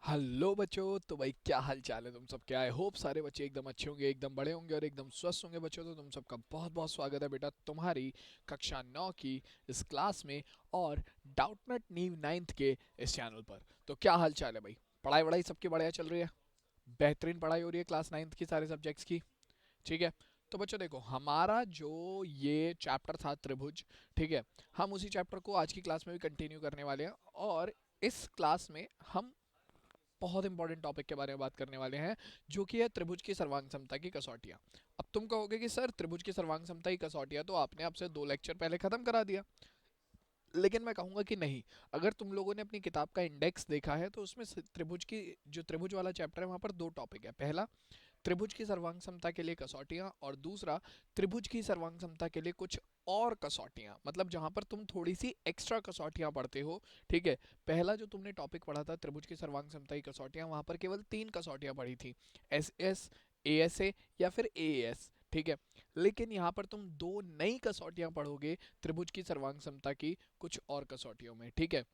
Hello बच्चों। तो भाई क्या हाल चाल है तुम सब? क्या आई होप सारे बच्चे एकदम अच्छे होंगे, एकदम बड़े होंगे और एकदम स्वस्थ होंगे। बच्चों तो तुम सबका बहुत बहुत स्वागत है बेटा तुम्हारी कक्षा 9 की इस क्लास में और डाउटनट नीव नाइन्थ के इस चैनल पर। तो क्या हाल चाल है भाई? पढ़ाई वढ़ाई सबकी बढ़िया चल रही है? बेहतरीन पढ़ाई हो रही है क्लास 9th की सारे सब्जेक्ट्स की? ठीक है। तो बच्चों देखो, हमारा जो ये चैप्टर था त्रिभुज, ठीक है, हम उसी चैप्टर को आज की क्लास में भी कंटिन्यू करने वाले हैं। और इस क्लास में हम बहुत इंपॉर्टेंट टॉपिक के बारे में बात करने वाले हैं, जो कि है त्रिभुज की सर्वांग समता की कसौटियां। अब तुम कहोगे कि सर त्रिभुज की सर्वांग समता की कसौटियां तो आपने आपसे 2 लेक्चर पहले खत्म करा दिया। लेकिन मैं कहूंगा कि नहीं। अगर तुम लोगों ने अपनी किताब का इंडेक्स देखा है तो उसमें त्रिभुज की जो त्रिभुज वाला चैप्टर है वहां पर 2 टॉपिक है। पहला, त्रिभुज की सर्वांग समता के लिए कसौटियां, और दूसरा, त्रिभुज की सर्वांग समता के लिए कुछ और कसौटियां, मतलब जहां पर तुम थोड़ी सी एक्स्ट्रा कसौटियां पढ़ते हो। ठीक है। पहला जो तुमने टॉपिक पढ़ा था त्रिभुज की सर्वांग समता की कसौटियां, वहां पर केवल 3 कसौटियां पढ़ी थी, S S, A S A या फिर ए एस। ठीक है। लेकिन यहाँ पर तुम 2 नई कसौटियां पढ़ोगे त्रिभुज की सर्वांग समता की कुछ और कसौटियों में। ठीक है।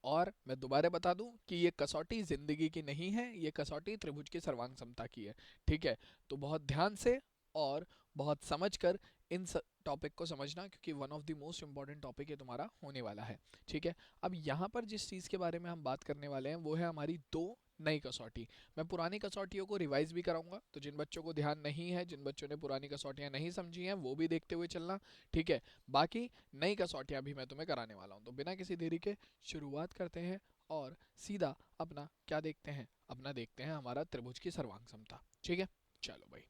और मैं दोबारा बता दूं कि ये कसौटी जिंदगी की नहीं है, ये कसौटी त्रिभुज की सर्वांग समता की है। ठीक है। तो बहुत ध्यान से और बहुत समझकर इन टॉपिक को समझना, क्योंकि one of the most important topic ये तुम्हारा होने वाला है। ठीक है। अब यहाँ पर जिस चीज़ के बारे में हम बात करने वाले हैं वो है हमारी 2 नई कसौटी। मैं पुरानी कसौटियों को रिवाइज भी कराऊंगा, तो जिन बच्चों को ध्यान नहीं है, जिन बच्चों ने पुरानी कसौटियां नहीं समझी हैं, वो भी देखते हुए चलना। ठीक है। बाकी नई कसौटियां भी मैं तुम्हें कराने वाला हूँ। तो बिना किसी देरी के शुरुआत करते हैं और सीधा अपना क्या देखते हैं, अपना देखते हैं हमारा त्रिभुज की सर्वांग समता। ठीक है। चलो भाई।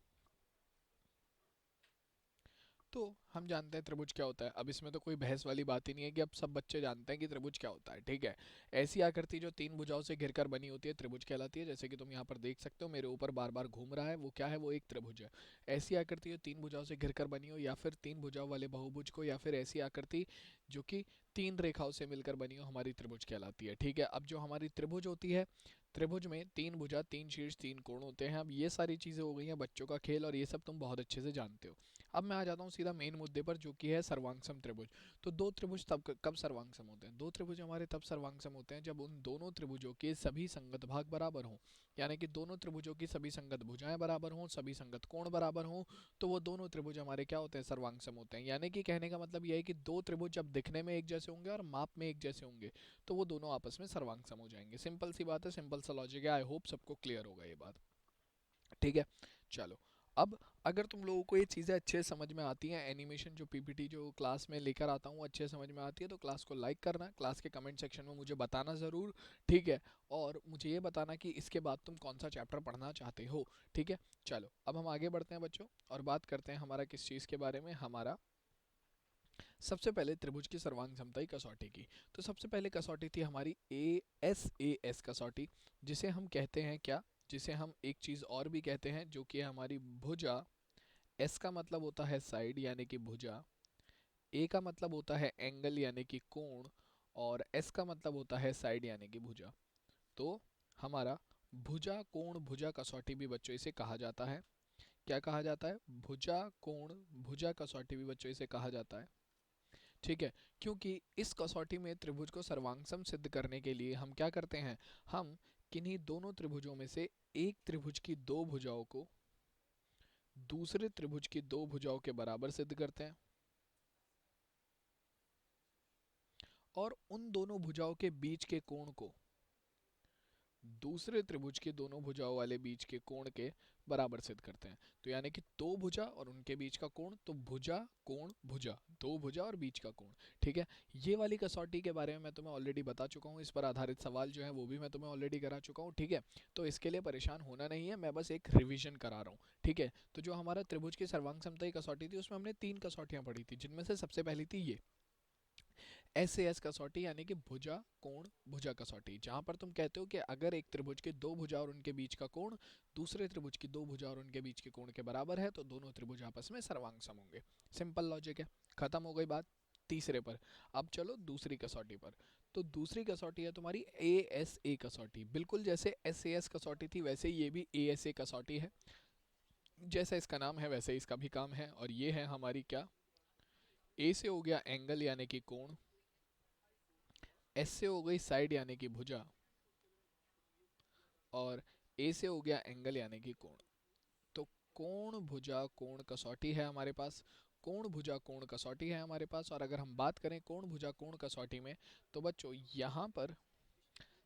तो हम जानते हैं त्रिभुज क्या होता है। अब इसमें तो कोई बहस वाली बात ही नहीं है कि अब सब बच्चे जानते हैं कि त्रिभुज क्या होता है। ठीक है। ऐसी आकृति जो 3 भुजाओं से घिरकर बनी होती है त्रिभुज कहलाती है। जैसे कि तुम यहाँ पर देख सकते हो, मेरे ऊपर बार बार घूम रहा है, वो क्या है? वो एक त्रिभुज है। ऐसी आकृति जो 3 भुजाओं से घिरकर बनी हो, या फिर 3 भुजाओं वाले बहुभुज को, या फिर ऐसी आकृति जो कि 3 रेखाओं से मिलकर बनी हो, हमारी त्रिभुज कहलाती है। ठीक है। अब जो हमारी त्रिभुज होती है, त्रिभुज में 3 भुजा, 3 शीर्ष, 3 कोण होते हैं। अब ये सारी चीज़ें हो गई हैं बच्चों का खेल, और ये सब तुम बहुत अच्छे से जानते हो। अब मैं आ जाता हूँ सीधा मेन मुद्दे पर, जो कि है सर्वांगसम त्रिभुज। तो 2 त्रिभुज तब कब सर्वांगसम होते हैं? 2 त्रिभुज हमारे तब सर्वांगसम होते हैं जब उन दोनों त्रिभुजों के सभी संगत भाग बराबर हों। यानी कि दोनों त्रिभुजों की सभी संगत भुजाएं बराबर हों, सभी संगत कोण बराबर हों। तो वो दोनों त्रिभुज हमारे क्या होते हैं? सर्वांगसम होते हैं। यानी कि कहने का मतलब यह है कि 2 त्रिभुज जब दिखने में एक जैसे होंगे और माप में एक जैसे होंगे, तो वो दोनों आपस में सर्वांगसम हो जाएंगे। सिंपल सी बात है, सिंपल सा लॉजिक है। आई होप सबको क्लियर होगा ये बात। ठीक है। चलो। अब अगर तुम लोगों को ये चीज़ें अच्छे से समझ में आती हैं, एनिमेशन जो पीपीटी जो क्लास में लेकर आता हूँ अच्छे से समझ में आती है, तो क्लास को लाइक करना, क्लास के कमेंट सेक्शन में मुझे बताना ज़रूर। ठीक है। और मुझे ये बताना कि इसके बाद तुम कौन सा चैप्टर पढ़ना चाहते हो। ठीक है। चलो, अब हम आगे बढ़ते हैं बच्चों, और बात करते हैं हमारा किस चीज़ के बारे में। हमारा सबसे पहले त्रिभुज की सर्वांग समताई कसौटी की। तो सबसे पहले कसौटी थी हमारी ए एस कसौटी, जिसे हम कहते हैं क्या? जिसे हम एक चीज़ और भी कहते हैं, जो कि है हमारी भुजा। एस का मतलब होता है साइड यानी कि भुजा, ए का मतलब होता है एंगल यानी कि कोण, और एस का मतलब होता है साइड यानी कि भुजा। तो हमारा भुजा कोण भुजा कसौटी भी बच्चों इसे कहा जाता है। क्या कहा जाता है? भुजा कोण भुजा कसौटी भी बच्चों इसे कहा जाता है। ठीक है। क्योंकि इस कसौटी में त्रिभुज को सर्वांगसम सिद्ध करने के लिए हम क्या करते हैं? हम किन्हीं दोनों त्रिभुजों में से एक त्रिभुज की 2 भुजाओं को दूसरे त्रिभुज की 2 भुजाओं के बराबर सिद्ध करते हैं, और उन दोनों भुजाओं के बीच के कोण को दूसरे त्रिभुज की दोनों भुजाओं वाले बीच के कोण के बराबर सिद्ध करते हैं। तो यानी कि 2 भुजा और उनके बीच का कोण, तो भुजा कोण भुजा, 2 भुजा और बीच का कोण। ठीक है। ये वाली कसौटी के बारे में मैं तुम्हें ऑलरेडी बता चुका हूँ, इस पर आधारित सवाल जो है वो भी मैं तुम्हें ऑलरेडी करा चुका हूँ। ठीक है। तो इसके लिए परेशान होना नहीं है, मैं बस एक रिविजन करा रहा हूँ। ठीक है। तो जो हमारा त्रिभुज की सर्वांग समता की कसौटी थी, उसमें हमने 3 कसौटियां पढ़ी थी, जिनमें से सबसे पहली थी ये एस ए एस कसौटी, यानी कि भुजा कोण भुजा कसौटी, जहां पर तुम कहते हो कि अगर एक त्रिभुज के 2 भुजा और उनके बीच का कोण दूसरे त्रिभुज की 2 भुजा और उनके बीच के कोण के बराबर है, तो दोनों त्रिभुज आपस में सर्वांग सम होंगे। सिंपल लॉजिक है। खत्म हो गई बात तीसरे पर। अब चलो दूसरी कसौटी पर। तो दूसरी कसौटी है तुम्हारी ए एस ए कसौटी। बिल्कुल जैसे एस ए एस कसौटी थी, वैसे ये भी ए एस ए कसौटी है। जैसा इसका नाम है वैसे इसका भी काम है, और ये है हमारी क्या? ए से हो गया एंगल यानी कि कोण, एस से हो गई साइड यानी कि भुजा, और ए से हो गया एंगल यानी कि कोण। तो कोण भुजा कोण कसौटी है हमारे पास, कोण भुजा कोण कसौटी है हमारे पास। और अगर हम बात करें कोण भुजा कोण कसौटी में, तो बच्चों यहाँ पर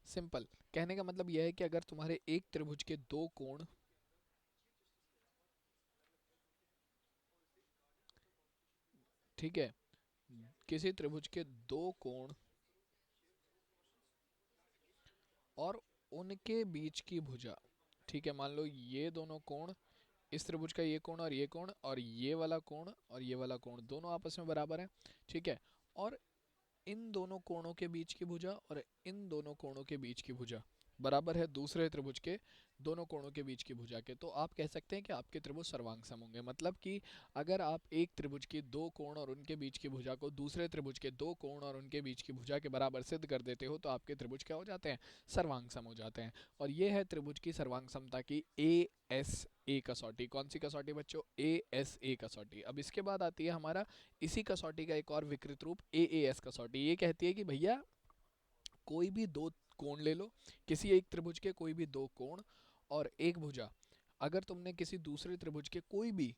सिंपल कहने का मतलब यह है कि अगर तुम्हारे एक त्रिभुज के दो कोण, ठीक है, किसी त्रिभुज के दो कोण और उनके बीच की भुजा, ठीक है, मान लो ये दोनों कोण, इस त्रिभुज का ये कोण और ये वाला कोण और ये वाला कोण दोनों आपस में बराबर हैं, ठीक है, और इन दोनों कोणों के बीच की भुजा और इन दोनों कोणों के बीच की भुजा बराबर है दूसरे त्रिभुज के दोनों कोणों के बीच की भुजा के, तो आप कह सकते हैं कि आपके त्रिभुज सर्वांग होंगे। मतलब कि अगर आप एक त्रिभुज की दो कोण और उनके बीच की भुजा को दूसरे त्रिभुज के दो कोण और उनके बीच की भुजा के बराबर सिद्ध कर देते हो, तो आपके त्रिभुज क्या हो जाते हैं, सर्वांग सम हो जाते हैं। और ये है त्रिभुज की सर्वांग समता की ए एस ए कसौटी। कौन सी कसौटी बच्चों, ए एस ए कसौटी। अब इसके बाद आती है हमारा इसी कसौटी का एक और विकृत रूप ए ए एस कसौटी। ये कहती है कि भैया कोई भी दो कोण ले लो, किसी एक त्रिभुज के कोई भी दो कोण और एक भुजा, अगर तुमने किसी दूसरे त्रिभुज के कोई भी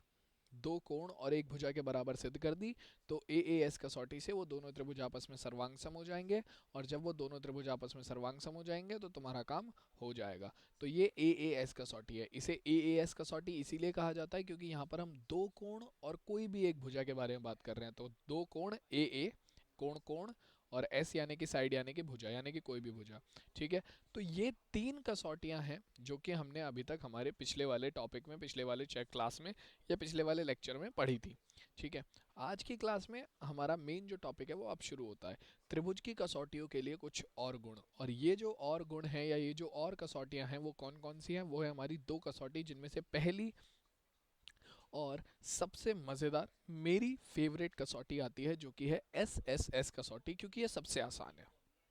दो कोण और एक भुजा के बराबर सिद्ध कर दी, तो ए ए एस कसौटी से वो दोनों त्रिभुज आपस में सर्वांग सम हो जाएंगे। और जब वो दोनों त्रिभुज आपस में सर्वांग सम हो जाएंगे तो तुम्हारा काम हो जाएगा। तो ये ए ए एस कसौटी है। इसे ए ए एस कसौटी इसीलिए कहा जाता है क्योंकि यहाँ पर हम दो कोण और कोई भी एक भुजा के बारे में बात कर रहे हैं। तो दो कोण ए ए, कोण कोण, और एस यानी कि साइड यानी कि भुजा यानी कि कोई भी भुजा, ठीक है। तो ये तीन कसौटियां हैं जो कि हमने अभी तक हमारे पिछले वाले टॉपिक में, पिछले वाले चेक क्लास में या पिछले वाले लेक्चर में पढ़ी थी, ठीक है। आज की क्लास में हमारा मेन जो टॉपिक है वो अब शुरू होता है, त्रिभुज की कसौटियों के लिए कुछ और गुण। और ये जो और गुण हैं या ये जो और कसौटियां हैं वो कौन कौन सी हैं, वो है हमारी दो कसौटी, जिनमें से पहली और सबसे मज़ेदार मेरी फेवरेट कसौटी आती है जो कि है एस एस एस कसौटी, क्योंकि ये सबसे आसान है,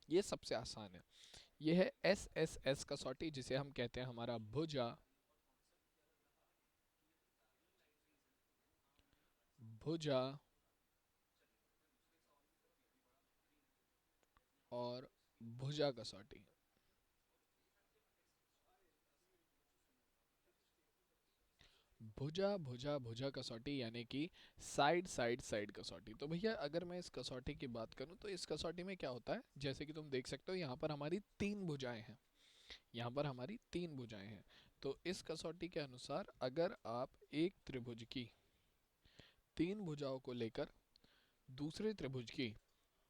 ये सबसे आसान है। ये है एस एस एस कसौटी, जिसे हम कहते हैं हमारा भुजा भुजा और भुजा कसौटी। भुजा भुजा भुजा कसौटी यानी कि साइड साइड साइड कसौटी। तो भैया अगर मैं इस कसौटी की बात करूं तो इस कसौटी में क्या होता है, जैसे कि तुम देख सकते हो यहाँ पर हमारी तीन भुजाएं हैं, यहाँ पर हमारी तीन भुजाएं हैं। तो इस कसौटी के अनुसार अगर आप एक त्रिभुज की तीन भुजाओं को लेकर दूसरे त्रिभुज की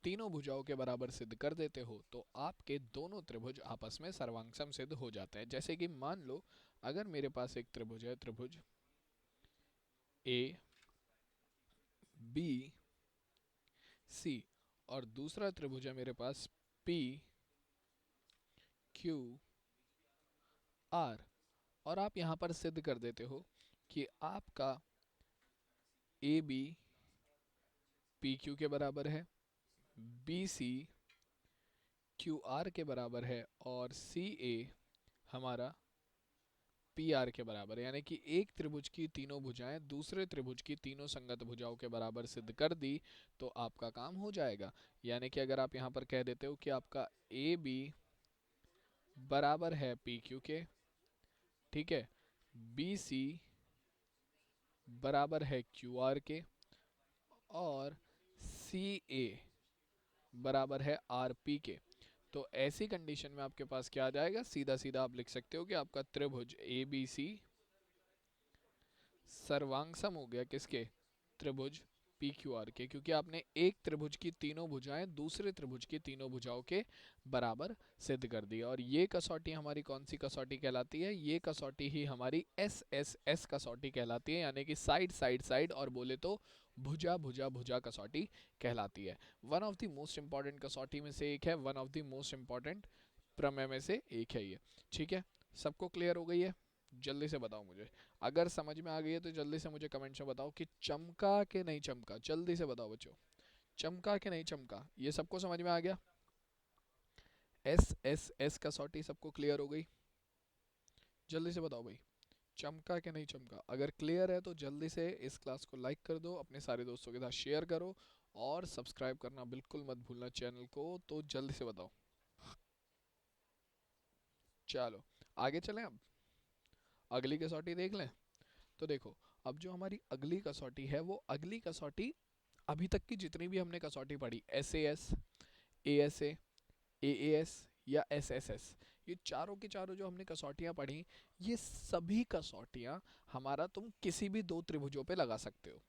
तीनों भुजाओं के बराबर सिद्ध कर देते हो, तो आपके दोनों त्रिभुज आपस में सर्वांगसम सिद्ध हो जाते हैं। जैसे कि मान लो अगर मेरे पास एक त्रिभुज है, त्रिभुज ए बी सी, और दूसरा त्रिभुज है मेरे पास पी क्यू आर, और आप यहाँ पर सिद्ध कर देते हो कि आपका ए बी पी क्यू के बराबर है, बी सी क्यू आर के बराबर है, और सी ए हमारा पी आर के बराबर है। यानी कि एक त्रिभुज की तीनों भुजाएं दूसरे त्रिभुज की तीनों संगत भुजाओं के बराबर सिद्ध कर दी तो आपका काम हो जाएगा। यानी कि अगर आप यहाँ पर कह देते हो कि आपका ए बी बराबर है पी क्यू के, ठीक है, बी सी बराबर है क्यू आर के, और सी ए बराबर है आर पी के, तो ऐसी कंडीशन में आपके पास क्या आ जाएगा, सीधा सीधा आप लिख सकते हो कि आपका त्रिभुज ए बी सी सर्वांगसम हो गया किसके, त्रिभुज पी क्यू आर के, क्योंकि आपने एक त्रिभुज की तीनों भुजाएं दूसरे त्रिभुज की तीनों भुजाओं के बराबर सिद्ध कर दी। और ये कसौटी हमारी कौन सी कसौटी कहलाती है, ये कसौटी ही हमारी एस एस एस कसौटी कहलाती है, यानी कि साइड साइड साइड, और बोले तो भुजा भुजा भुजा कसौटी कहलाती है। One of the most important कसौटी में से एक है, one of the most important प्रमेय में से एक है ये, ठीक है। सबको क्लियर हो गई है, जल्दी से बताओ मुझे, अगर समझ में आ गई है तो जल्दी से मुझे कमेंट्स में बताओ कि चमका के नहीं चमका, जल्दी से बताओ बच्चों, चमका के नहीं चमका, ये सबको समझ में आ गया। एस एस एस कसौटी सबको क्लियर हो गई, जल्दी से बताओ भाई, चमका के नहीं चमका। अगर क्लियर है तो जल्दी से इस क्लास को लाइक कर दो, अपने सारे दोस्तों के साथ शेयर करो, और सब्सक्राइब करना बिल्कुल मत भूलना चैनल को। तो जल्दी से बताओ। चलो आगे चलें, अब अगली कसौटी देख लें। तो देखो, अब जो हमारी अगली कसौटी है, वो अगली कसौटी अभी तक की जितनी भी हमने कसौटी पढ़ी, SAS, ASA, AAS या SSS, ये चारों की चारों जो हमने कसौटियां पढ़ी, ये सभी कसौटियां हमारा तुम किसी भी दो त्रिभुजों पे लगा सकते हो।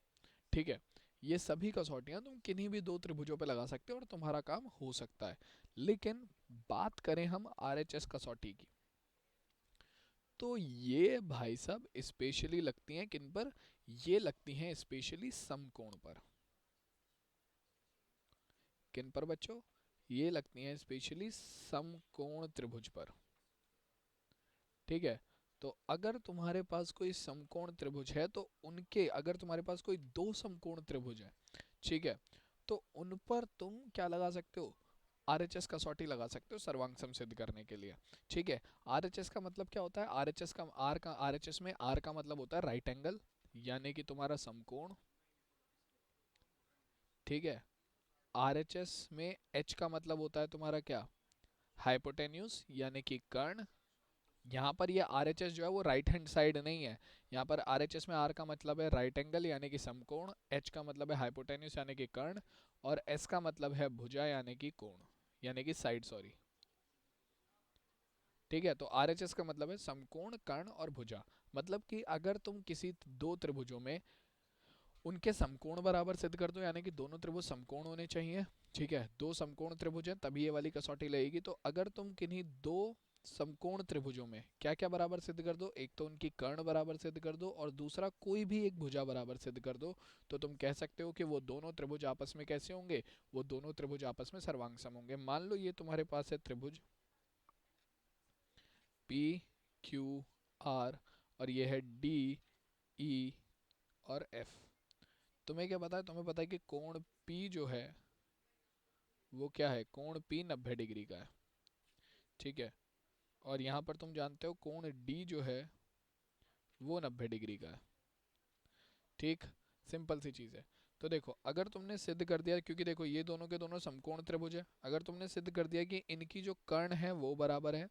ठीक है, ये सभी कसौटियां तुम किन्हीं भी दो त्रिभुजों पे लगा सकते हो और तुम्हारा काम हो सकता है। लेकिन बात करें हम RHS कसौटी की, तो ये भाई साहब स्पेशली लगती हैं किन पर? ये लगती हैं स्पेशली समकोण पर। किन पर बच्चों? ये लगती हैं स्पेशली समकोण त्रिभुज पर। ठीक है, तो अगर तुम्हारे पास कोई समकोण त्रिभुज है, तो उनके, अगर तुम्हारे पास कोई दो समकोण त्रिभुज है, ठीक है, तो उन पर तुम क्या लगा सकते हो? RHS कसौटी लगा सकते हो सर्वांग सम सिद्ध करने के लिए। ठीक है, RHS का मतलब क्या होता है? RHS का RHS में R का मतलब होता है राइट एंगल, यानी कि तुम्हारा समकोण। ठीक है, RHS में H का मतलब होता है तुम्हारा क्या? हाइपोटेन्यूज, यानी कि कर्ण। यहाँ पर ये RHS जो है वो राइट हैंड साइड नहीं है। यहाँ पर RHS में R का मतलब है राइट एंगल यानी कि समकोण, H का मतलब है हाइपोटेन्यूस यानी कि कर्ण, और S का मतलब है भुजा यानी कि कोण, यानी कि साइड, सॉरी। ठीक है, तो RHS का मतलब है समकोण, कर्ण और भुजा। मतलब कि अगर तुम किसी दो त्रिभुजों में उनके समकोण बराबर सिद्ध कर दो, यानी कि दोनों त्रिभुज समकोण होने चाहिए। ठीक है, दो समकोण त्रिभुज हैं तभी ये वाली कसौटी लगेगी। तो अगर तुम किन्हीं दो समकोण त्रिभुजों में क्या क्या बराबर सिद्ध कर दो, एक तो उनकी कर्ण बराबर सिद्ध कर दो और दूसरा कोई भी एक भुजा बराबर सिद्ध कर दो, तो तुम कह सकते हो कि वो दोनों त्रिभुज आपस में कैसे होंगे? वो दोनों त्रिभुज आपस में सर्वांग सम होंगे। मान लो ये तुम्हारे पास है त्रिभुज PQR और ये है DE और F। तुम्हें क्या पता है? तुम्हें पता है कि कोण P जो है वो क्या है? कोण P 90 डिग्री का है। ठीक है, और यहाँ पर तुम जानते हो कोण D जो है वो 90 डिग्री का है। ठीक, सिंपल सी चीज़ है। तो देखो, अगर तुमने सिद्ध कर दिया, क्योंकि देखो ये दोनों के दोनों समकोण त्रिभुज है, अगर तुमने सिद्ध कर दिया कि इनकी जो कर्ण है वो बराबर है,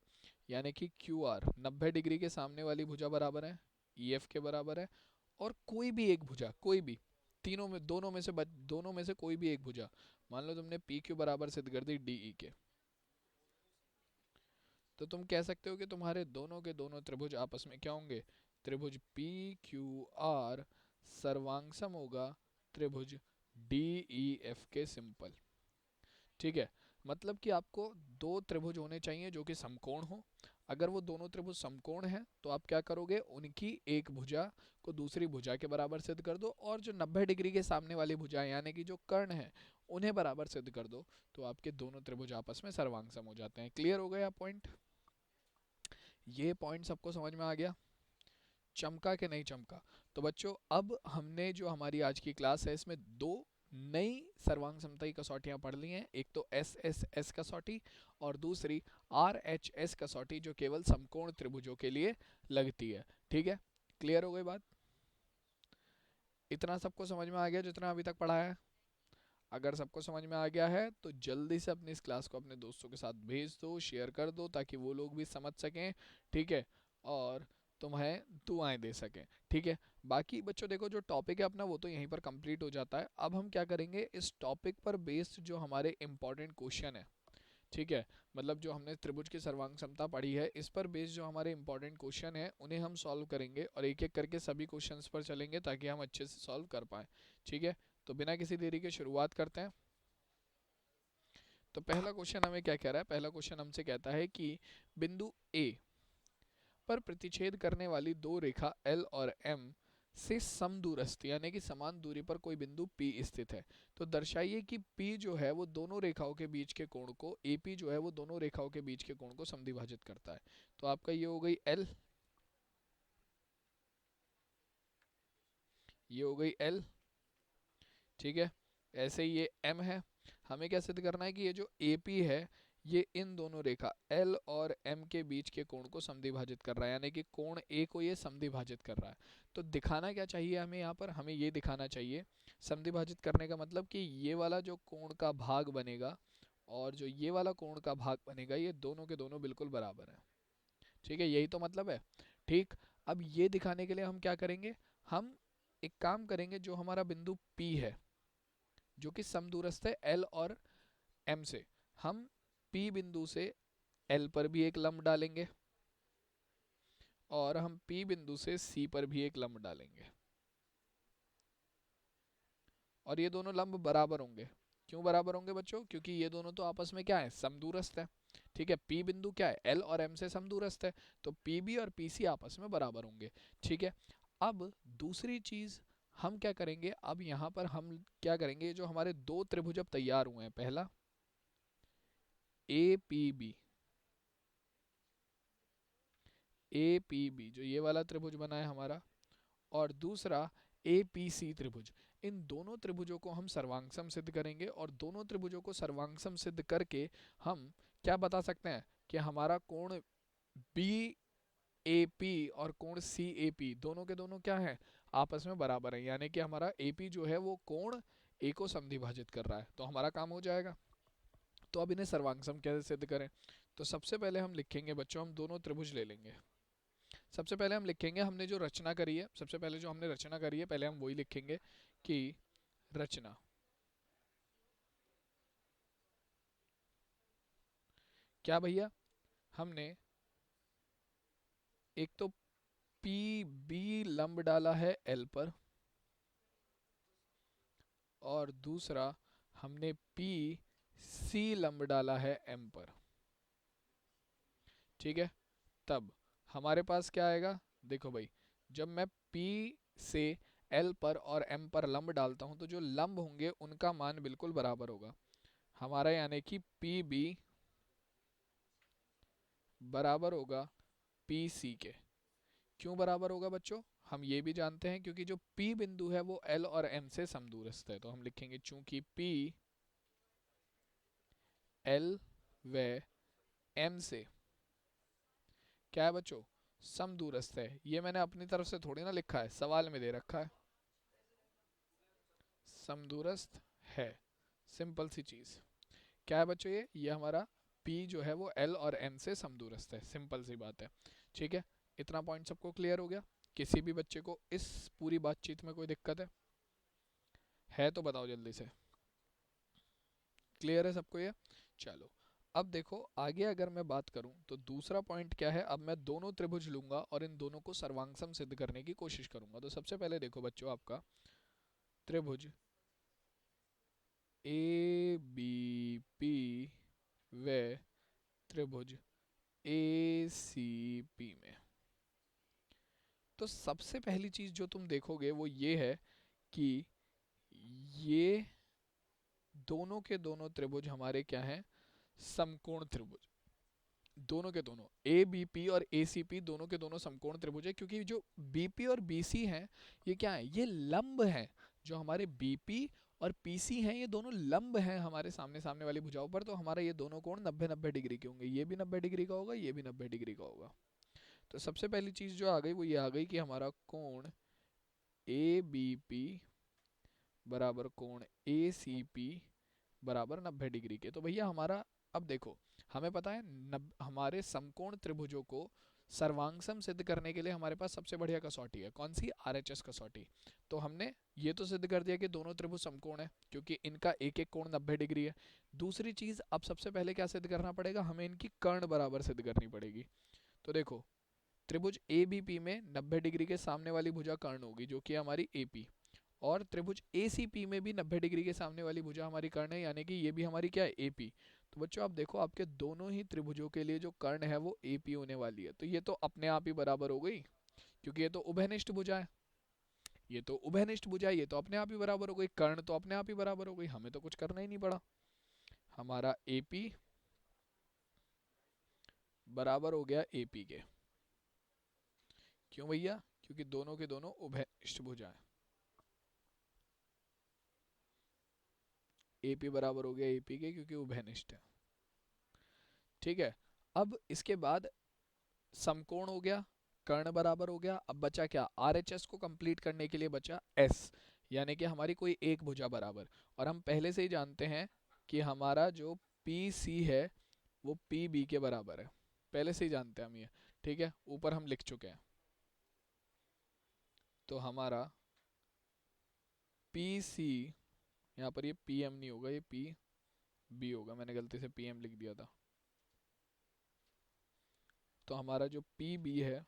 यानी कि QR 90 डिग्री के सामने वाली भुजा बराबर है EF के बराबर है, और कोई भी एक भुजा, कोई भी तीनों में, दोनों में से कोई भी एक भुजा, मान लो तुमने PQ बराबर सिद्ध कर दी DE के, तो तुम कह सकते हो कि तुम्हारे दोनों के दोनों त्रिभुज आपस में क्या होंगे? त्रिभुज PQR सर्वांगसम होगा त्रिभुज DEF के, सिंपल। ठीक है, मतलब कि आपको दो त्रिभुज होने चाहिए जो कि समकोण हो। अगर वो दोनों त्रिभुज समकोण हैं तो आप क्या करोगे? उनकी एक भुजा को दूसरी भुजा के बराबर सिद्ध कर दो, और जो 90 डिग्री के सामने वाली भुजा यानी कि जो कर्ण है उन्हें बराबर सिद्ध कर दो, तो आपके दोनों त्रिभुज आपस में सर्वांग सम हो जाते हैं। क्लियर हो गया पॉइंट? ये पॉइंट सबको समझ में आ गया? चमका के नहीं चमका? तो बच्चों, अब हमने जो हमारी आज की क्लास है इसमें दो नई सर्वांग समता की कसौटियां पढ़ ली हैं। एक तो SSS कसौटी और दूसरी RHS कसौटी, जो केवल समकोण त्रिभुजों के लिए लगती है। ठीक है, क्लियर हो गई बात? इतना सबको समझ में आ गया जितना अभी तक पढ़ा है? अगर सबको समझ में आ गया है तो जल्दी से अपनी इस क्लास को अपने दोस्तों के साथ भेज दो, शेयर कर दो, ताकि वो लोग भी समझ सकें। ठीक है, और तुम्हें दुआएं दे सकें। ठीक है, बाकी बच्चों देखो, जो टॉपिक है अपना वो तो यहीं पर कंप्लीट हो जाता है। अब हम क्या करेंगे, इस टॉपिक पर बेस्ड जो हमारे इंपॉर्टेंट क्वेश्चन है, ठीक है, मतलब जो हमने त्रिभुज की सर्वांग क्षमता पढ़ी है, इस पर बेस्ड जो हमारे इंपॉर्टेंट क्वेश्चन है उन्हें हम सॉल्व करेंगे, और एक एक करके सभी क्वेश्चंस पर चलेंगे ताकि हम अच्छे से सॉल्व कर पाएँ। ठीक है, तो बिना किसी देरी के शुरुआत करते हैं। तो पहला क्वेश्चन हमें क्या कह रहा है? पहला क्वेश्चन हमसे कहता है कि बिंदु A पर प्रतिच्छेद करने वाली दो रेखा L और M से समदूरस्थ यानी कि समान दूरी पर कोई बिंदु P स्थित है, तो दर्शाइए कि P जो है वो दोनों रेखाओं के बीच के कोण को, AP जो है वो दोनों रेखाओं के बीच के कोण को समद्विभाजित करता है। तो आपका ये हो गई L, ये हो गई L। ठीक है, ऐसे ही ये M है। हमें क्या सिद्ध करना है कि ये जो AP है ये इन दोनों रेखा L और M के बीच के कोण को समद्विभाजित कर रहा है, यानी कि कोण A को ये समद्विभाजित कर रहा है। तो दिखाना क्या चाहिए हमें यहाँ पर? हमें ये दिखाना चाहिए, समद्विभाजित करने का मतलब कि ये वाला जो कोण का भाग बनेगा और जो ये वाला कोण का भाग बनेगा, ये दोनों के दोनों बिल्कुल बराबर है। ठीक है, यही तो मतलब है। ठीक, अब ये दिखाने के लिए हम क्या करेंगे, हम एक काम करेंगे, जो हमारा बिंदु P है जो कि समदूरस्थ है L और M से, हम P बिंदु से L पर भी एक लंब डालेंगे और हम P बिंदु से C पर भी एक लंब डालेंगे, और ये दोनों लंब बराबर होंगे। क्यों बराबर होंगे बच्चों, क्योंकि ये दोनों तो आपस में क्या है, समदूरस्थ है। ठीक है, P बिंदु क्या है, L और M से समदूरस्थ है, तो PB और PC आपस में बराबर होंगे। ठीक है, अब दूसरी चीज हम क्या करेंगे, अब यहाँ पर हम क्या करेंगे, जो हमारे दो त्रिभुज अब तैयार हुए हैं, पहला APB, APB जो ये वाला त्रिभुज बना है हमारा, और दूसरा APC त्रिभुज, इन दोनों त्रिभुजों को हम सर्वांगसम सिद्ध करेंगे, और दोनों त्रिभुजों को सर्वांगसम सिद्ध करके हम क्या बता सकते हैं कि हमारा कोण BAP और कोण CAP दोनों के दोनों क्या है, आपस में बराबर है, यानी कि हमारा AP जो है वो कोण A को समद्विभाजित कर रहा है, तो हमारा काम हो जाएगा। तो अब इन्हें सर्वांगसम कैसे सिद्ध करें, तो सबसे पहले हम लिखेंगे बच्चों, हम दोनों त्रिभुज ले लेंगे। सबसे पहले हम लिखेंगे, हमने जो रचना करी है, सबसे पहले जो हमने रचना करी है पहले हम वही लिखेंगे कि रचना, क्या भैया, हमने एक तो PB लंब डाला है L पर, और दूसरा हमने PC लंब डाला है M पर। ठीक है, तब हमारे पास क्या आएगा, देखो भाई, जब मैं P से L पर और M पर लंब डालता हूं तो जो लंब होंगे उनका मान बिल्कुल बराबर होगा हमारा, यानी कि PB बराबर होगा PC के। क्यों बराबर होगा बच्चों, हम ये भी जानते हैं क्योंकि जो P बिंदु है वो L और M से समदूरस्थ है, तो हम लिखेंगे चूंकि P L व M से क्या है बच्चों, समदूरस्थ है। ये मैंने अपनी तरफ से थोड़ी ना लिखा है, सवाल में दे रखा है, समदूरस्थ है, सिंपल सी चीज। क्या है बच्चों, ये हमारा P जो है वो L और M से समदूरस्थ है, सिंपल सी बात है। ठीक है, इतना पॉइंट सबको क्लियर हो गया, किसी भी बच्चे को इस पूरी बातचीत में कोई दिक्कत है तो बताओ जल्दी से, क्लियर है सबको ये। चलो, अब देखो आगे अगर मैं बात करूं तो दूसरा पॉइंट क्या है, अब मैं दोनों त्रिभुज लूंगा और इन दोनों को सर्वांगसम सिद्ध करने की कोशिश करूंगा। तो सबसे पहले देखो बच्चों, आपका त्रिभुज ABP व त्रिभुज ACP में, तो सबसे पहली चीज जो तुम देखोगे वो ये है कि ये दोनों के दोनों त्रिभुज हमारे क्या हैं, समकोण त्रिभुज। दोनों के दोनों ABP और ACP दोनों के दोनों समकोण त्रिभुज है, क्योंकि जो BP और BC हैं ये क्या है, ये लंब हैं। जो हमारे BP और PC हैं ये दोनों लंब हैं हमारे सामने सामने वाली भुजाओं पर, तो हमारा ये दोनों कोण 90-90 डिग्री के होंगे, ये भी 90 डिग्री का होगा, ये भी 90 डिग्री का होगा। तो सबसे पहली चीज जो आ गई वो ये आ गई कि हमारा कोण ABP बराबर कोण ACP बराबर 90 डिग्री के। तो भैया हमारा, अब देखो हमें पता है हमारे समकोण त्रिभुजों को सर्वांगसम सिद्ध करने के लिए हमारे पास सबसे बढ़िया कसौटी है, कौन सी, RHS कसौटी। तो हमने ये तो सिद्ध कर दिया कि दोनों त्रिभुज समकोण है क्योंकि इनका एक एक कोण 90 डिग्री है। दूसरी चीज, अब सबसे पहले क्या सिद्ध करना पड़ेगा, हमें इनकी कर्ण बराबर सिद्ध करनी पड़ेगी। तो देखो त्रिभुज ABP में 90 डिग्री के सामने वाली भुजा कर्ण होगी जो कि हमारी AP, और त्रिभुज ACP में भी 90 डिग्री के सामने वाली भुजा हमारी कर्ण है, यानी कि ये भी हमारी क्या है, AP। तो बच्चों आप देखो आपके दोनों ही त्रिभुजों के लिए जो कर्ण है वो AP होने वाली है, तो ये तो अपने आप ही बराबर हो गई, क्योंकि ये तो उभयनिष्ठ भुजा है, ये तो उभयनिष्ठ भुजा है, ये तो अपने आप ही बराबर हो गई, कर्ण तो अपने आप ही बराबर हो गई, हमें तो कुछ करना ही नहीं पड़ा। हमारा AP बराबर हो गया AP के। क्यों भैया, क्योंकि दोनों के दोनों उभयनिष्ठ भुजा है। AP बराबर हो गया AP के क्योंकि उभयनिष्ठ है। ठीक है, अब इसके बाद समकोण हो गया, कर्ण बराबर हो गया, अब बचा क्या, RHS को कंप्लीट करने के लिए बचा S, यानी कि हमारी कोई एक भुजा बराबर। और हम पहले से ही जानते हैं कि हमारा जो PC है वो PB के बराबर है, पहले से ही जानते हैं हम ये। ठीक है, ऊपर हम लिख चुके हैं। तो हमारा पी सी, यहाँ पर ये पी एम नहीं होगा, ये पी बी होगा, मैंने गलती से पी एम लिख दिया था। तो हमारा जो पी बी है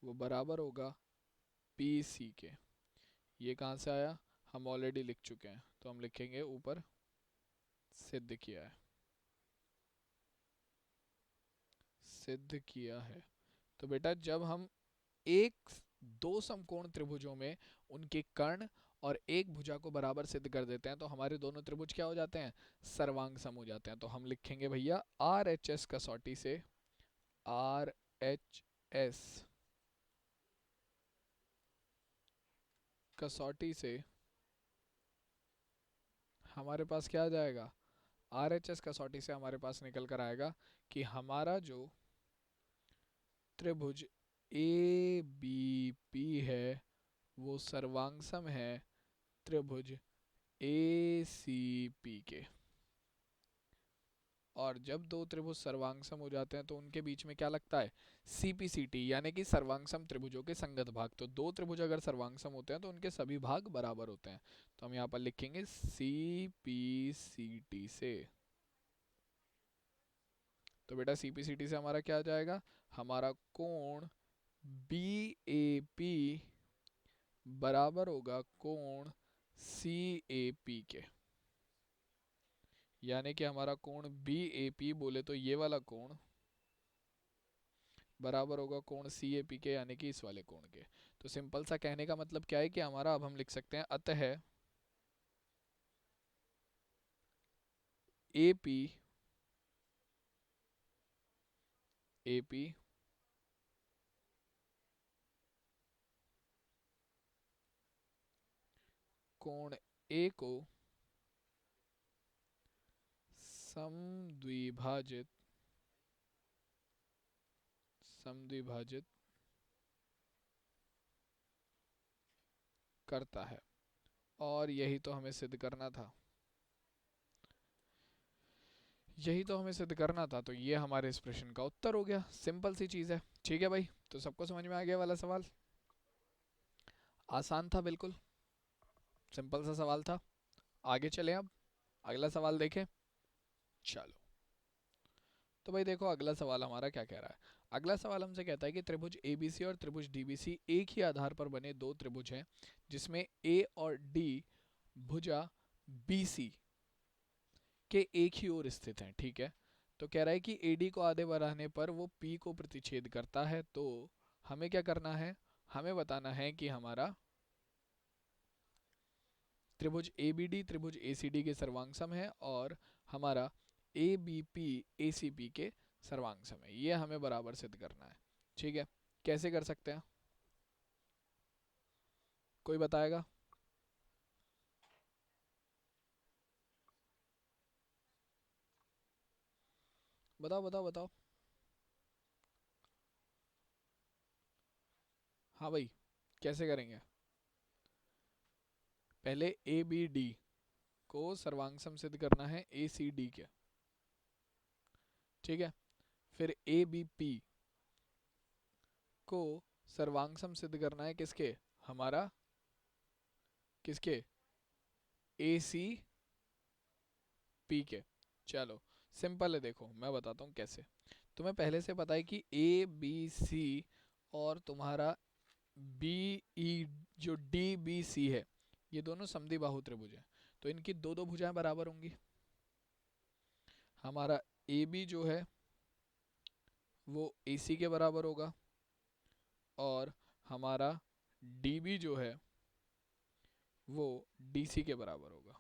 वो बराबर होगा पी सी के। ये कहाँ से आया, हम ऑलरेडी लिख चुके हैं, तो हम लिखेंगे ऊपर सिद्ध किया है, सिद्ध किया है। तो बेटा जब हम एक दो समकोण त्रिभुजों में उनके कर्ण और एक भुजा को बराबर सिद्ध कर देते हैं तो हमारे दोनों त्रिभुज क्या हो जाते हैं, सर्वांग सम हो जाते हैं। तो हम लिखेंगे भैया आर एच एस कसौटी से, आर एच एस कसौटी से हमारे पास क्या आ जाएगा, आर एच एस कसौटी से हमारे पास निकल कर आएगा कि हमारा जो त्रिभुज ए बी पी है वो सर्वांग है त्रिभुज ए सी पी के। और जब दो त्रिभुज सर्वांगसम हो जाते हैं तो उनके बीच में क्या लगता है, सीपीसीटी, यानी कि सर्वांगसम त्रिभुजों के संगत भाग। तो दो त्रिभुज अगर सर्वांगसम होते हैं तो उनके सभी भाग बराबर होते हैं। तो हम यहाँ पर लिखेंगे सीपीसीटी से। तो बेटा सीपीसीटी से हमारा क्या आ जाएगा, हमारा कोण बी ए पी बराबर होगा कोण सी ए पी के। यानी कि हमारा कोण बी ए पी बोले तो ये वाला कोण बराबर होगा कोण सी ए पी के, यानी कि इस वाले कोण के। तो सिंपल सा कहने का मतलब क्या है कि हमारा, अब हम लिख सकते हैं अतः ए पी ए पी कोण ए को समद्विभाजित समद्विभाजित करता है। और यही तो हमें सिद्ध करना था, यही तो हमें सिद्ध करना था। तो ये हमारे इस प्रश्न का उत्तर हो गया, सिंपल सी चीज है। ठीक है भाई, तो सबको समझ में आ गया वाला सवाल, आसान था बिल्कुल, सिंपल सा सवाल था। आगे चलें, अब अगला सवाल देखें। चलो, तो भाई देखो अगला सवाल हमारा क्या कह रहा है। अगला सवाल हमसे कहता है कि त्रिभुज एबीसी और त्रिभुज डीबीसी एक ही आधार पर बने दो त्रिभुज हैं जिसमें ए और डी भुजा बीसी के एक ही ओर स्थित हैं। ठीक है, तो कह रहा है कि एडी को आधे बढ़ाने पर वो पी को प्रतिच्छेद करता है। तो हमें क्या करना है, हमें बताना है कि हमारा त्रिभुज एबीडी त्रिभुज एसीडी के सर्वांग सम है और हमारा एबीपी एसीपी के सर्वांग सम है। ये हमें बराबर सिद्ध करना है। ठीक है, कैसे कर सकते हैं, कोई बताएगा? बताओ बताओ बताओ। हाँ भाई, कैसे करेंगे? पहले ए बी डी को सर्वांग सम सिद्ध करना है ए सी डी के। ठीक है, फिर ए बी पी को सर्वांग सम सिद्ध करना है किसके, हमारा किसके, ए सी पी के। चलो सिंपल है, देखो मैं बताता हूँ कैसे। तुम्हें पहले से पता है कि ए बी सी और तुम्हारा बी ई जो डी बी सी है ये दोनों समद्विबाहु त्रिभुज हैं। तो इनकी दो दो भुजाएं बराबर होंगी। हमारा ए बी जो है वो ए सी के बराबर होगा और हमारा डी बी जो है वो डी सी के बराबर होगा।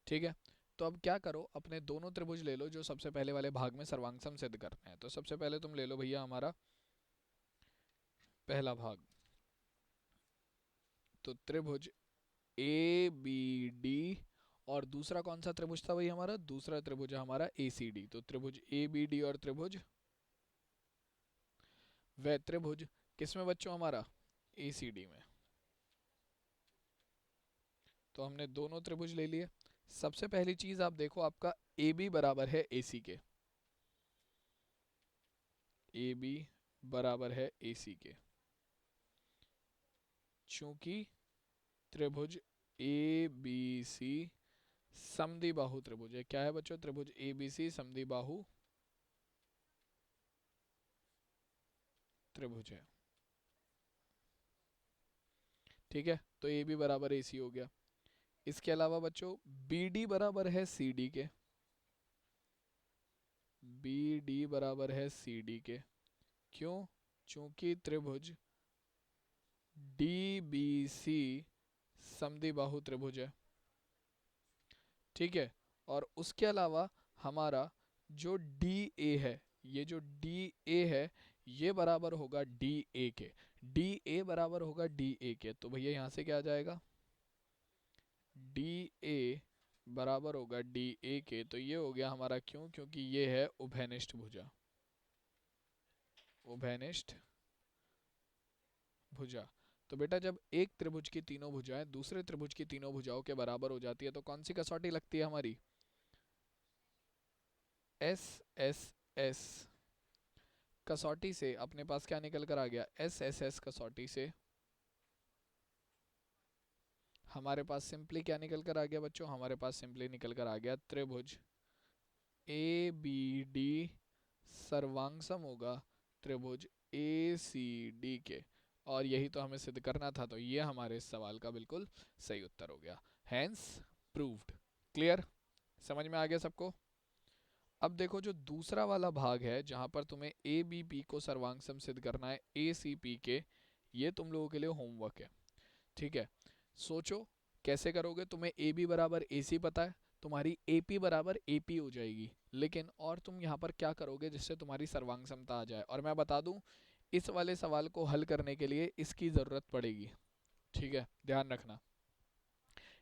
ठीक है, तो अब क्या करो, अपने दोनों त्रिभुज ले लो जो सबसे पहले वाले भाग में सर्वांग सिद्ध करते हैं। तो सबसे पहले तुम ले लो भैया हमारा पहला भाग, तो त्रिभुज ए बी डी, और दूसरा कौन सा त्रिभुज था भाई हमारा, दूसरा त्रिभुज है हमारा ए सी डी। तो त्रिभुज ए बी डी और त्रिभुज, वह त्रिभुज किसमें बच्चों, हमारा ए सी डी में। तो हमने दोनों त्रिभुज ले लिए। सबसे पहली चीज आप देखो, आपका ए बी बराबर है ए सी के। ए बी बराबर है ए सी के। चूंकि त्रिभुज ए बी सी समद्विबाहु त्रिभुज है। क्या है बच्चों? त्रिभुज ए बी सी समद्विबाहु त्रिभुज है। ठीक है, तो ए बी बराबर ए सी हो गया। इसके अलावा बच्चों बी डी बराबर है सी डी के। बी डी बराबर है सी डी के। क्यों? चूंकि त्रिभुज डी बी सी समद्विबाहु त्रिभुज है। ठीक है, और उसके अलावा हमारा जो डी ए है, ये जो डी ए है ये बराबर होगा डी ए के। डी ए बराबर होगा डी ए के, तो भैया यहाँ से क्या आ जाएगा? डी ए बराबर होगा डी ए के, तो ये हो गया हमारा। क्यों? क्योंकि ये है उभयनिष्ठ भुजा। उभयनिष्ठ भुजा। तो बेटा जब एक त्रिभुज की तीनों भुजाएं दूसरे त्रिभुज की तीनों भुजाओं के बराबर हो जाती है तो कौन सी कसौटी लगती है हमारी? एस एस एस कसौटी से अपने पास क्या निकल कर आ गया? एस एस एस कसौटी से हमारे पास सिंपली क्या निकल कर आ गया बच्चों? हमारे पास सिंपली निकल कर आ गया त्रिभुज ए बी डी सर्वांगसम होगा त्रिभुज ए सी डी के। और यही तो हमें सिद्ध करना था, तो ये हमारे इस सवाल का बिल्कुल सही उत्तर हो गया। Hence proved. क्लियर? समझ में आ गया सबको? अब देखो जो दूसरा वाला भाग है जहां पर तुम्हें ए बी पी को सर्वांगसम सिद्ध करना है ए सी पी के, ये तुम लोगों के लिए होमवर्क है। ठीक है, सोचो कैसे करोगे। तुम्हें ए बी बराबर ए सी पता है, तुम्हारी ए पी बराबर ए पी हो जाएगी, लेकिन और तुम यहाँ पर क्या करोगे जिससे तुम्हारी सर्वांग क्षमता आ जाए? और मैं बता दूं इस वाले सवाल को हल करने के लिए इसकी ज़रूरत पड़ेगी। ठीक है, ध्यान रखना।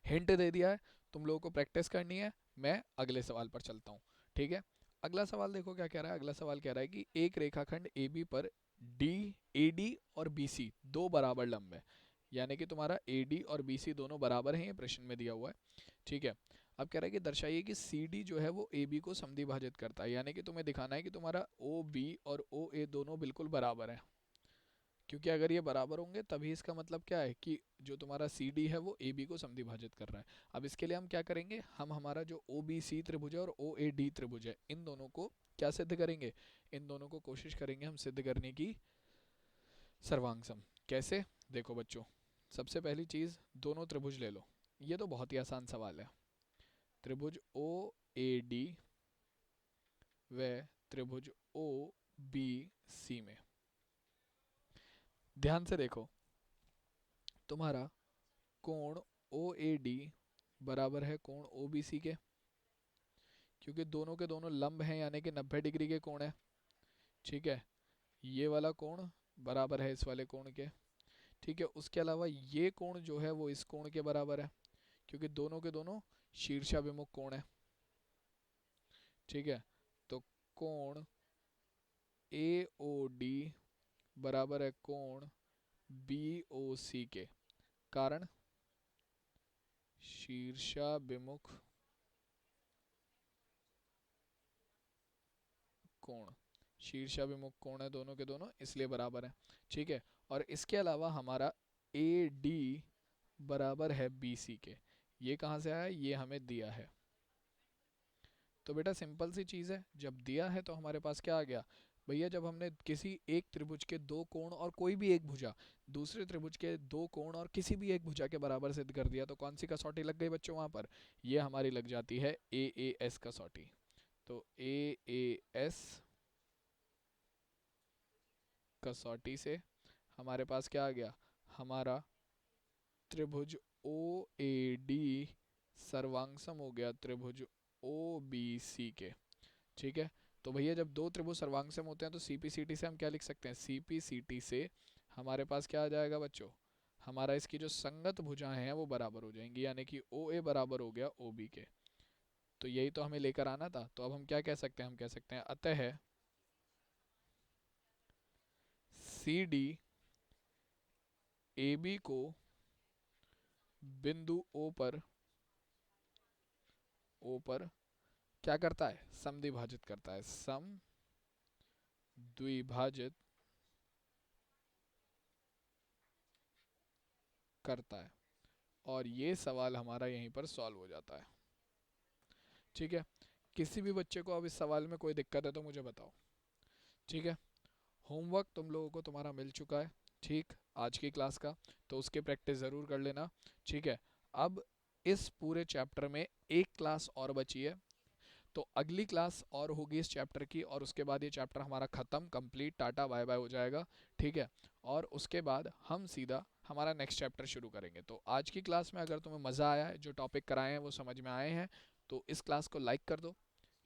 हिंट दे दिया है, तुम लोगों को प्रैक्टिस करनी है। मैं अगले सवाल पर चलता हूँ। ठीक है, अगला सवाल देखो क्या कह रहा है। अगला सवाल कह रहा है कि एक रेखाखंड ए बी पर डी ए डी और बी सी दो बराबर लंब है। यानी कि तुम्हारा ए डी और बी सी दोनों बराबर हैं, ये प्रश्न में दिया हुआ है। ठीक है, अब कह रहा है कि दर्शाइए कि सी डी जो है वो ए बी को समद्विभाजित करता है। यानी कि तुम्हें दिखाना है कि तुम्हारा ओ बी और ओ ए दोनों बिल्कुल बराबर हैं। क्योंकि अगर ये बराबर होंगे तभी इसका मतलब क्या है कि जो तुम्हारा सी डी है वो ए बी को समद्विभाजित कर रहा है। अब इसके लिए हम क्या करेंगे? हम हमारा जो ओ बी सी त्रिभुज है और ओ ए डी त्रिभुज है, इन दोनों को क्या सिद्ध करेंगे? इन दोनों को कोशिश करेंगे हम सिद्ध करने की सर्वांगसम। कैसे? देखो बच्चों, सबसे पहली चीज दोनों त्रिभुज ले लो। ये तो बहुत ही आसान सवाल है। त्रिभुज ओ ए डी व त्रिभुज ओ बी सी में ध्यान से देखो, तुम्हारा कोण ओ ए डी बराबर है कोण ओ बी सी के, क्योंकि दोनों के दोनों लंब हैं यानी कि 90 डिग्री के कोण है। ठीक है, ये वाला कोण बराबर है इस वाले कोण के। ठीक है, उसके अलावा ये कोण जो है वो इस कोण के बराबर है, क्योंकि दोनों के दोनों शीर्षाभिमुख कोण है। ठीक है, तो कोण ए ओ डी बराबर है कोण बी ओ सी के, कारण शीर्षाभिमुख कोण। शीर्षाभिमुख कोण है दोनों के दोनों, इसलिए बराबर है। ठीक है, और इसके अलावा हमारा ए डी बराबर है बी सी के। ये कहाँ से आया? ये हमें दिया है। तो बेटा सिंपल सी चीज़ है, जब दिया है तो हमारे पास क्या आ गया भैया? जब हमने किसी एक त्रिभुज के दो कोण और कोई भी एक भुजा दूसरे त्रिभुज के दो कोण और किसी भी एक भुजा के बराबर सिद्ध कर दिया, तो कौन सी कसौटी लग गई बच्चों वहां पर? ये हमारी लग जाती है ए एस कसौटी। तो ए एस कसौटी से हमारे पास क्या आ गया? हमारा त्रिभुज ओ ए डी सर्वांगसम हो गया त्रिभुज ओ बी सी के। ठीक है, तो भैया जब दो त्रिभुज सर्वांगसम होते हैं तो सीपीसीटी से हम क्या लिख सकते हैं? सीपीसीटी से हमारे पास क्या आ जाएगा बच्चों? हमारा इसकी जो संगत भुजाएं हैं वो बराबर हो जाएंगी, यानी कि ओ ए बराबर हो गया ओ बी के। तो यही तो हमें लेकर आना था। तो अब हम क्या कह सकते हैं? हम कह सकते हैं अतः सी डी ए बी को बिंदु ओ पर क्या करता है? समद्विभाजित करता है। द्विभाजित करता है। और ये सवाल हमारा यहीं पर सॉल्व हो जाता है। ठीक है, किसी भी बच्चे को अब इस सवाल में कोई दिक्कत है तो मुझे बताओ। ठीक है, होमवर्क तुम लोगों को तुम्हारा मिल चुका है, ठीक, आज की क्लास का, तो उसकी प्रैक्टिस ज़रूर कर लेना। ठीक है, अब इस पूरे चैप्टर में एक क्लास और बची है, तो अगली क्लास और होगी इस चैप्टर की, और उसके बाद ये चैप्टर हमारा ख़त्म, कंप्लीट, टाटा बाय बाय हो जाएगा। ठीक है, और उसके बाद हम सीधा हमारा नेक्स्ट चैप्टर शुरू करेंगे। तो आज की क्लास में अगर तुम्हें मज़ा आया है, जो टॉपिक कराए हैं वो समझ में आए हैं, तो इस क्लास को लाइक कर दो,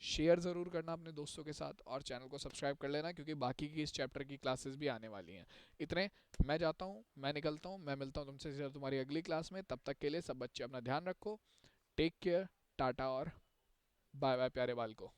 शेयर ज़रूर करना अपने दोस्तों के साथ, और चैनल को सब्सक्राइब कर लेना, क्योंकि बाकी की इस चैप्टर की क्लासेस भी आने वाली हैं। इतने, मैं जाता हूँ, मैं निकलता हूँ, मैं मिलता हूँ तुमसे सीधा तुम्हारी अगली क्लास में। तब तक के लिए सब बच्चे अपना ध्यान रखो, टेक केयर, टाटा और बाय बाय प्यारे बाल को।